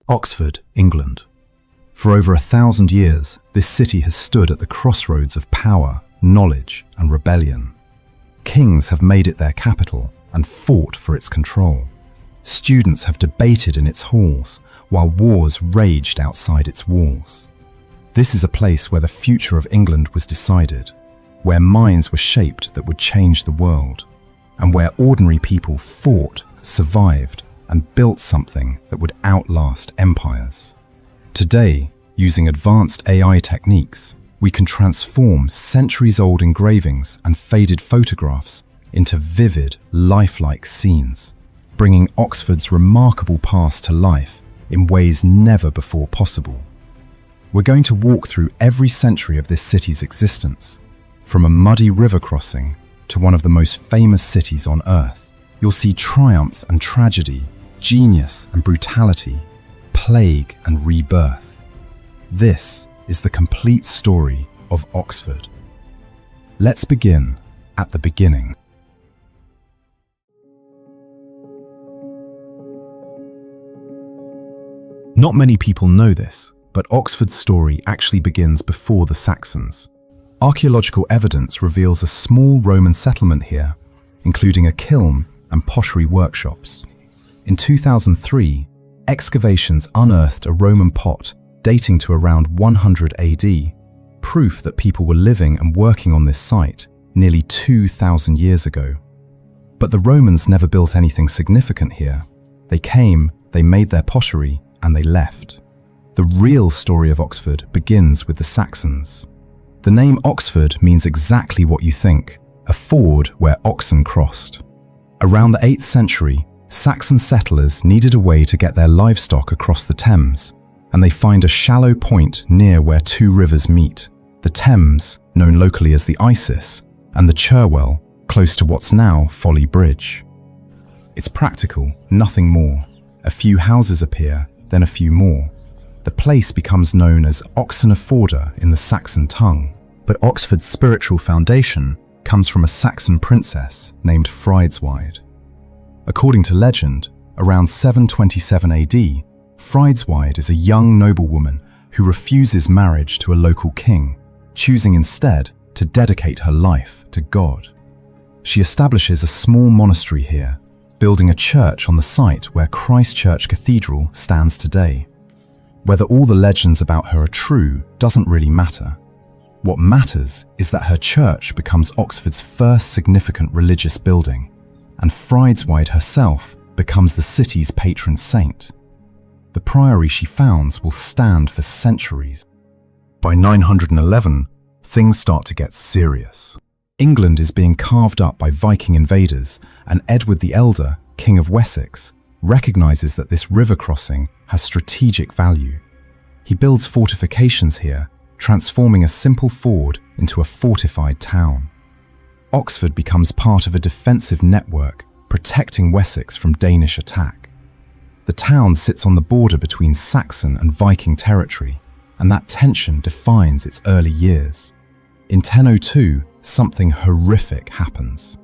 Oxford, England. For over 1,000 years, this city has stood at the crossroads of power, knowledge, and rebellion. Kings have made it their capital and fought for its control. Students have debated in its halls, while wars raged outside its walls. This is a place where the future of England was decided, where minds were shaped that would change the world, and where ordinary people fought, survived, and built something that would outlast empires. Today, using advanced AI techniques, we can transform centuries-old engravings and faded photographs into vivid, lifelike scenes, bringing Oxford's remarkable past to life in ways never before possible. We're going to walk through every century of this city's existence, from a muddy river crossing to one of the most famous cities on Earth. You'll see triumph and tragedy, genius and brutality, plague and rebirth. This is the complete story of Oxford. Let's begin at the beginning. Not many people know this, but Oxford's story actually begins before the Saxons. Archaeological evidence reveals a small Roman settlement here, including a kiln and pottery workshops. In 2003, excavations unearthed a Roman pot dating to around 100 AD, proof that people were living and working on this site nearly 2,000 years ago. But the Romans never built anything significant here. They came, they made their pottery, and they left. The real story of Oxford begins with the Saxons. The name Oxford means exactly what you think, a ford where oxen crossed. Around the 8th century, Saxon settlers needed a way to get their livestock across the Thames, and they find a shallow point near where two rivers meet, the Thames, known locally as the Isis, and the Cherwell, close to what's now Folly Bridge. It's practical, nothing more. A few houses appear, then a few more. The place becomes known as Oxenfordr in the Saxon tongue. But Oxford's spiritual foundation comes from a Saxon princess named Friedzweid. According to legend, around 727 AD, Friedzweid is a young noblewoman who refuses marriage to a local king, choosing instead to dedicate her life to God. She establishes a small monastery here, building a church on the site where Christ Church Cathedral stands today. Whether all the legends about her are true doesn't really matter. What matters is that her church becomes Oxford's first significant religious building, and Friedzweid herself becomes the city's patron saint. The priory she founds will stand for centuries. By 911, things start to get serious. England is being carved up by Viking invaders, and Edward the Elder, King of Wessex, recognizes that this river crossing has strategic value. He builds fortifications here, transforming a simple ford into a fortified town. Oxford becomes part of a defensive network, protecting Wessex from Danish attack. The town sits on the border between Saxon and Viking territory, and that tension defines its early years. In 1002, something horrific happens.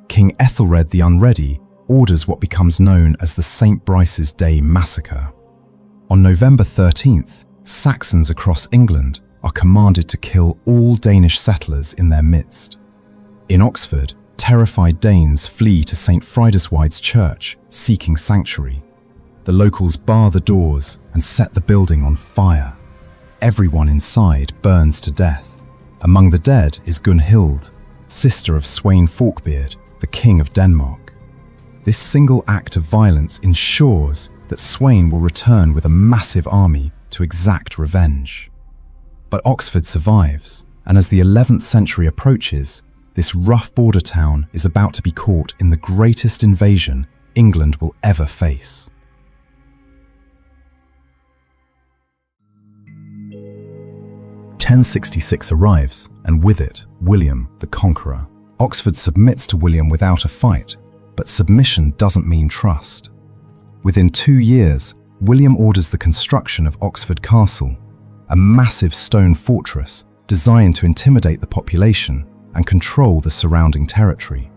King Ethelred the Unready orders what becomes known as the St. Brice's Day Massacre. On November 13th, Saxons across England are commanded to kill all Danish settlers in their midst. In Oxford, terrified Danes flee to St. Friedesweid's church, seeking sanctuary. The locals bar the doors and set the building on fire. Everyone inside burns to death. Among the dead is Gunhild, sister of Sweyn Forkbeard, the King of Denmark. This single act of violence ensures that Sweyn will return with a massive army to exact revenge. But Oxford survives, and as the 11th century approaches, this rough border town is about to be caught in the greatest invasion England will ever face. "1066 arrives, and with it, William the Conqueror. Oxford submits to William without a fight, but submission doesn't mean trust. Within 2 years, William orders the construction of Oxford Castle, a massive stone fortress designed to intimidate the population and control the surrounding territory.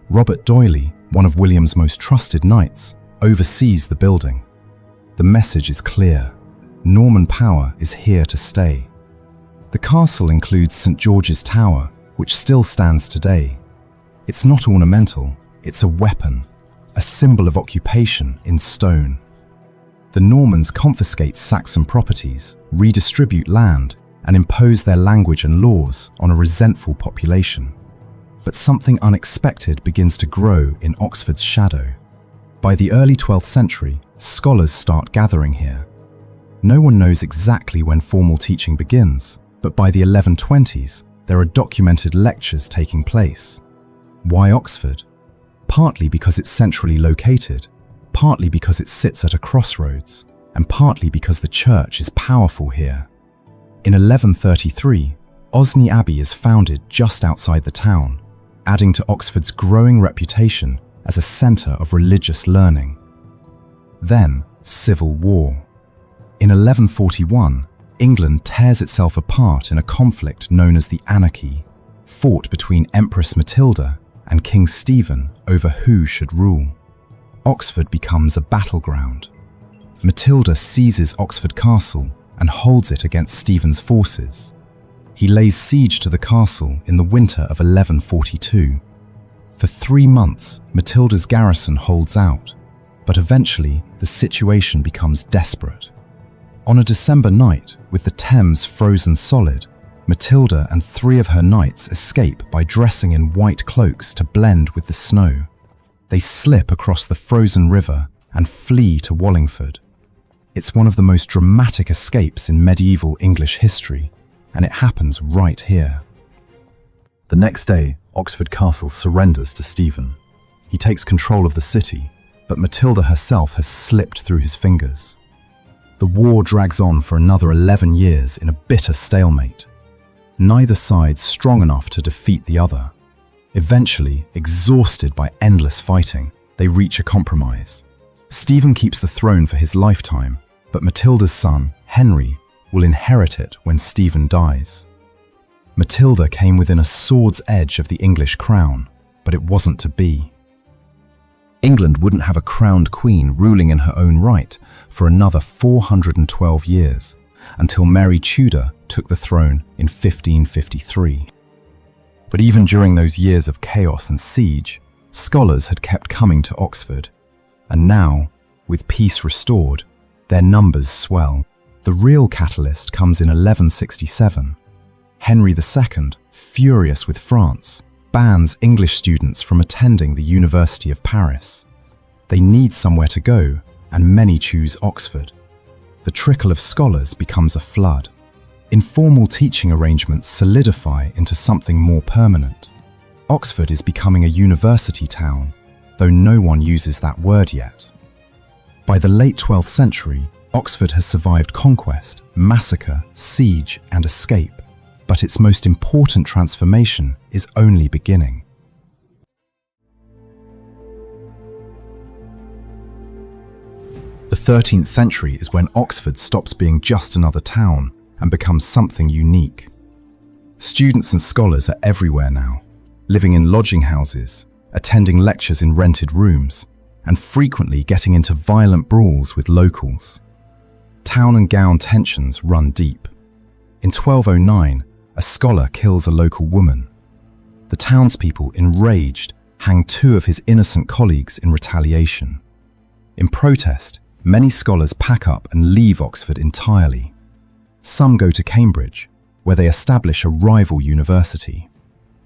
Robert D'Oyley, one of William's most trusted knights, oversees the building. The message is clear. Norman power is here to stay. The castle includes St. George's Tower, which still stands today. It's not ornamental, it's a weapon, a symbol of occupation in stone. The Normans confiscate Saxon properties, redistribute land, and impose their language and laws on a resentful population. But something unexpected begins to grow in Oxford's shadow. By the early 12th century, scholars start gathering here. No one knows exactly when formal teaching begins, but by the 1120s, there are documented lectures taking place. Why Oxford? Partly because it's centrally located, partly because it sits at a crossroads, and partly because the church is powerful here. In 1133, Osney Abbey is founded just outside the town, adding to Oxford's growing reputation as a centre of religious learning. Then, civil war. In 1141, England tears itself apart in a conflict known as the Anarchy, fought between Empress Matilda and King Stephen over who should rule. Oxford becomes a battleground. Matilda seizes Oxford Castle and holds it against Stephen's forces. He lays siege to the castle in the winter of 1142. For 3 months, Matilda's garrison holds out, but eventually the situation becomes desperate. On a December night, with the Thames frozen solid, Matilda and 3 of her knights escape by dressing in white cloaks to blend with the snow. They slip across the frozen river and flee to Wallingford. It's one of the most dramatic escapes in medieval English history, and it happens right here. The next day, Oxford Castle surrenders to Stephen. He takes control of the city, but Matilda herself has slipped through his fingers. The war drags on for another 11 years in a bitter stalemate. Neither side strong enough to defeat the other. Eventually, exhausted by endless fighting, they reach a compromise. Stephen keeps the throne for his lifetime, but Matilda's son, Henry, will inherit it when Stephen dies. Matilda came within a sword's edge of the English crown, but it wasn't to be. England wouldn't have a crowned queen ruling in her own right for another 412 years, until Mary Tudor took the throne in 1553. But even during those years of chaos and siege, scholars had kept coming to Oxford, and now, with peace restored, their numbers swell. The real catalyst comes in 1167. Henry II, furious with France, bans English students from attending the University of Paris. They need somewhere to go, and many choose Oxford. The trickle of scholars becomes a flood. Informal teaching arrangements solidify into something more permanent. Oxford is becoming a university town, though no one uses that word yet. By the late 12th century, Oxford has survived conquest, massacre, siege, and escape, but its most important transformation is only beginning. The 13th century is when Oxford stops being just another town and becomes something unique. Students and scholars are everywhere now, living in lodging houses, attending lectures in rented rooms, and frequently getting into violent brawls with locals. Town and gown tensions run deep. In 1209, a scholar kills a local woman. The townspeople, enraged, hang 2 of his innocent colleagues in retaliation. In protest, many scholars pack up and leave Oxford entirely. Some go to Cambridge, where they establish a rival university.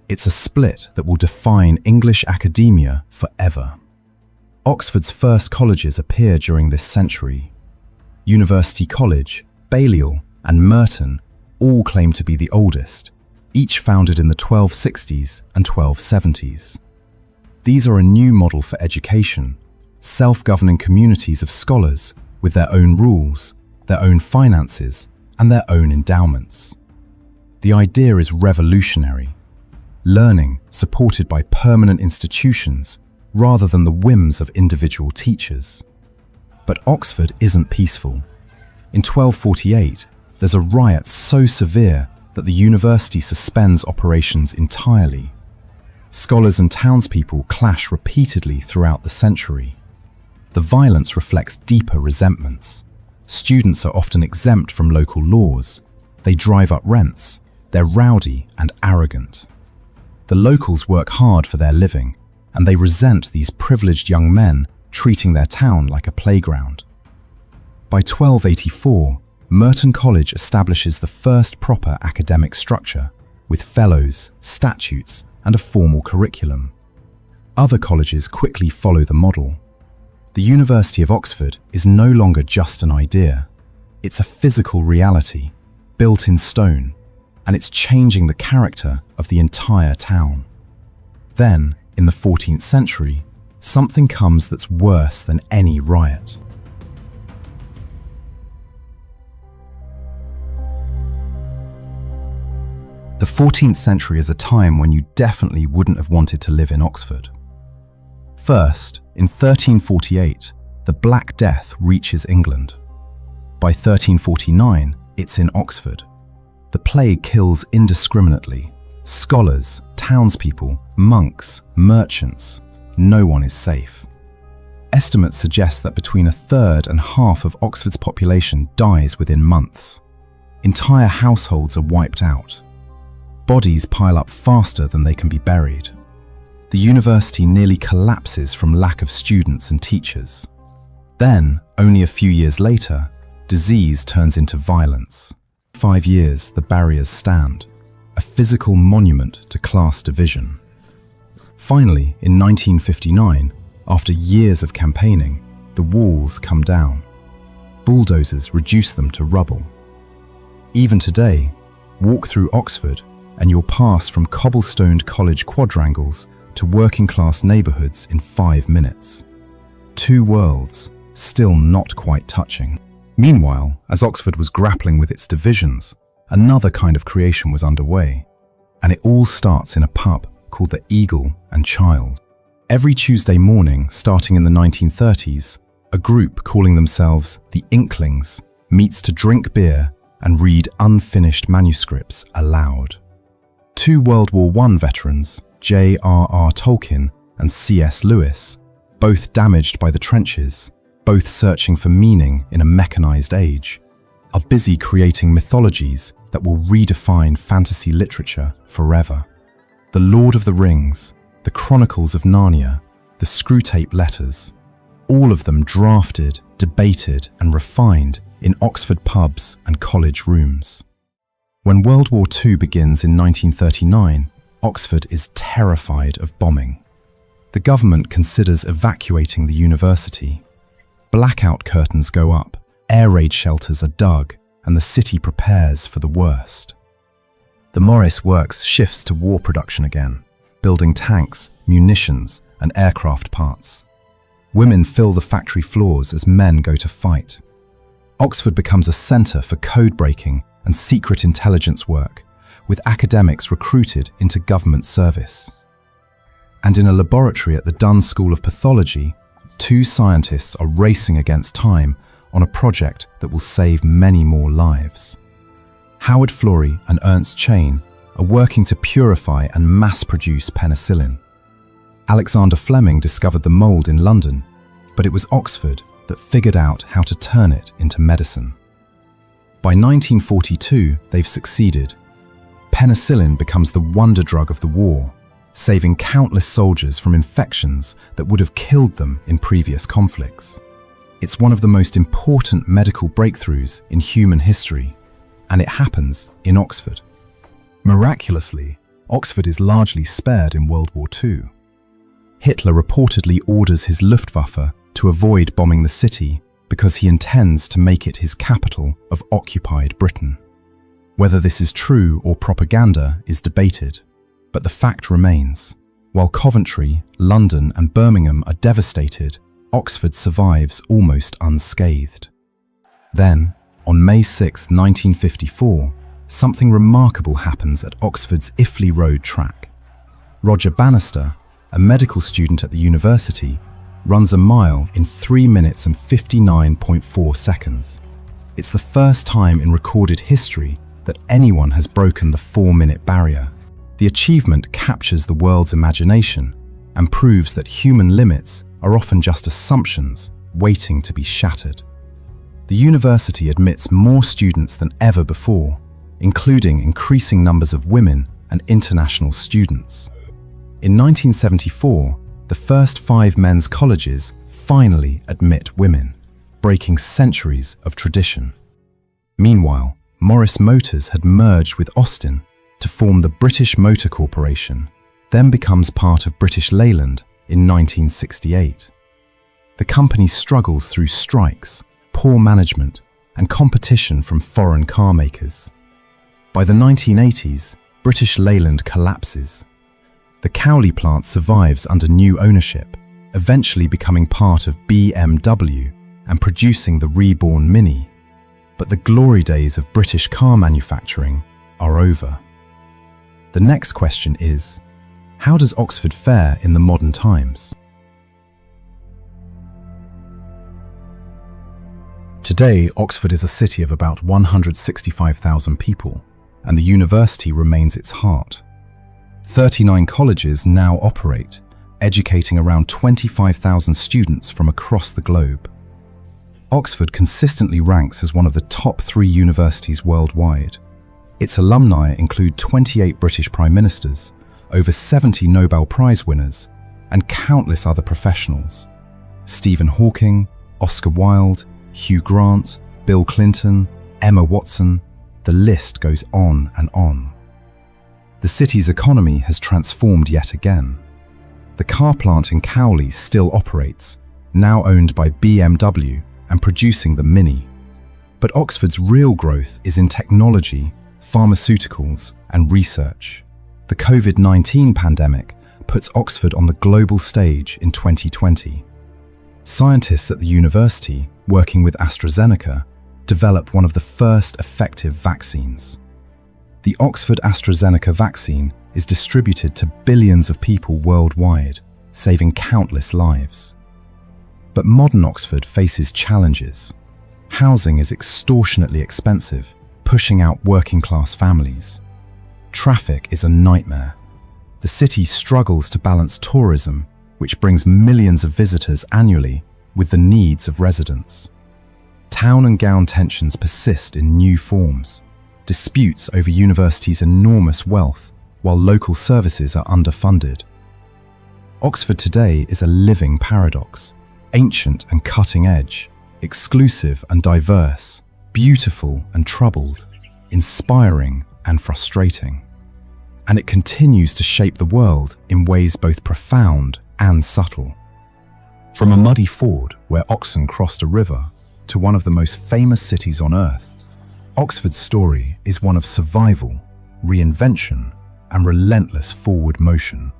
It's a split that will define English academia forever. Oxford's first colleges appear during this century. University College, Balliol, and Merton all claim to be the oldest, each founded in the 1260s and 1270s. These are a new model for education, self-governing communities of scholars with their own rules, their own finances, and their own endowments. The idea is revolutionary. Learning supported by permanent institutions rather than the whims of individual teachers. But Oxford isn't peaceful. In 1248, there's a riot so severe that the university suspends operations entirely. Scholars and townspeople clash repeatedly throughout the century. the violence reflects deeper resentments. Students are often exempt from local laws. They drive up rents. They're rowdy and arrogant. The locals work hard for their living, and they resent these privileged young men treating their town like a playground. By 1284, Merton College establishes the first proper academic structure, with fellows, statutes, and a formal curriculum. Other colleges quickly follow the model. The University of Oxford is no longer just an idea. It's a physical reality, built in stone, and it's changing the character of the entire town. Then, in the 14th century, something comes that's worse than any riot. The 14th century is a time when you definitely wouldn't have wanted to live in Oxford. First, in 1348, the Black Death reaches England. By 1349, it's in Oxford. The plague kills indiscriminately. Scholars, townspeople, monks, merchants. No one is safe. Estimates suggest that between a third and half of Oxford's population dies within months. Entire households are wiped out. Bodies pile up faster than they can be buried. The university nearly collapses from lack of students and teachers. Then, only a few years later, disease turns into violence. 5 years, the barriers stand, a physical monument to class division. Finally, in 1959, after years of campaigning, the walls come down. Bulldozers reduce them to rubble. Even today, walk through Oxford and you'll pass from cobblestoned college quadrangles to working-class neighbourhoods in 5 minutes. Two worlds, still not quite touching. Meanwhile, as Oxford was grappling with its divisions, another kind of creation was underway, and it all starts in a pub called the Eagle and Child. Every Tuesday morning, starting in the 1930s, a group calling themselves the Inklings meets to drink beer and read unfinished manuscripts aloud. 2 World War I veterans, J.R.R. Tolkien and C.S. Lewis, both damaged by the trenches, both searching for meaning in a mechanized age, are busy creating mythologies that will redefine fantasy literature forever. The Lord of the Rings, the Chronicles of Narnia, the Screwtape Letters, all of them drafted, debated and refined in Oxford pubs and college rooms. When World War II begins in 1939, Oxford is terrified of bombing. The government considers evacuating the university. Blackout curtains go up, air raid shelters are dug, and the city prepares for the worst. The Morris Works shifts to war production again, building tanks, munitions, and aircraft parts. Women fill the factory floors as men go to fight. Oxford becomes a centre for code-breaking and secret intelligence work, with academics recruited into government service. And in a laboratory at the Dunn School of Pathology, 2 scientists are racing against time on a project that will save many more lives. Howard Florey and Ernst Chain are working to purify and mass-produce penicillin. Alexander Fleming discovered the mold in London, but it was Oxford that figured out how to turn it into medicine. By 1942, they've succeeded. Penicillin becomes the wonder drug of the war, saving countless soldiers from infections that would have killed them in previous conflicts. It's one of the most important medical breakthroughs in human history, and it happens in Oxford. Miraculously, Oxford is largely spared in World War II. Hitler reportedly orders his Luftwaffe to avoid bombing the city because he intends to make it his capital of occupied Britain. Whether this is true or propaganda is debated, but the fact remains. While Coventry, London and Birmingham are devastated, Oxford survives almost unscathed. Then, on May 6, 1954, something remarkable happens at Oxford's Iffley Road track. Roger Bannister, a medical student at the university, runs a mile in 3 minutes and 59.4 seconds. It's the first time in recorded history that anyone has broken the 4-minute barrier. The achievement captures the world's imagination and proves that human limits are often just assumptions waiting to be shattered. The university admits more students than ever before, including increasing numbers of women and international students. In 1974, the first 5 men's colleges finally admit women, breaking centuries of tradition. Meanwhile, Morris Motors had merged with Austin to form the British Motor Corporation, then becomes part of British Leyland in 1968. The company struggles through strikes, poor management, and competition from foreign car makers. By the 1980s, British Leyland collapses. The Cowley plant survives under new ownership, eventually becoming part of BMW and producing the reborn Mini. But the glory days of British car manufacturing are over. The next question is, how does Oxford fare in the modern times? Today, Oxford is a city of about 165,000 people, and the university remains its heart. 39 colleges now operate, educating around 25,000 students from across the globe. Oxford consistently ranks as one of the top 3 universities worldwide. Its alumni include 28 British Prime Ministers, over 70 Nobel Prize winners, and countless other professionals. Stephen Hawking, Oscar Wilde, Hugh Grant, Bill Clinton, Emma Watson, the list goes on and on. The city's economy has transformed yet again. The car plant in Cowley still operates, now owned by BMW and producing the Mini. But Oxford's real growth is in technology, pharmaceuticals, and research. The COVID-19 pandemic puts Oxford on the global stage in 2020. Scientists at the university, working with AstraZeneca, developed one of the first effective vaccines. The Oxford AstraZeneca vaccine is distributed to billions of people worldwide, saving countless lives. But modern Oxford faces challenges. Housing is extortionately expensive, pushing out working-class families. Traffic is a nightmare. The city struggles to balance tourism, which brings millions of visitors annually, with the needs of residents. Town and gown tensions persist in new forms. Disputes over university's enormous wealth, while local services are underfunded. Oxford today is a living paradox. Ancient and cutting edge, exclusive and diverse, beautiful and troubled, inspiring and frustrating. And it continues to shape the world in ways both profound and subtle. From a muddy ford where oxen crossed a river to one of the most famous cities on earth, Oxford's story is one of survival, reinvention, and relentless forward motion.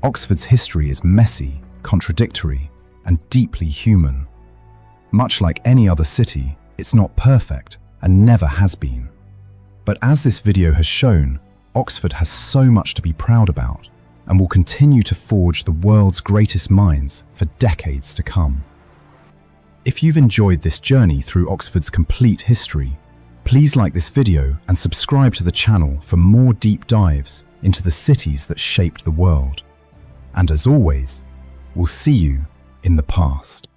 Oxford's history is messy, contradictory, and deeply human. Much like any other city, it's not perfect and never has been. But as this video has shown, Oxford has so much to be proud about and will continue to forge the world's greatest minds for decades to come. If you've enjoyed this journey through Oxford's complete history, please like this video and subscribe to the channel for more deep dives into the cities that shaped the world. And as always, we'll see you in the past.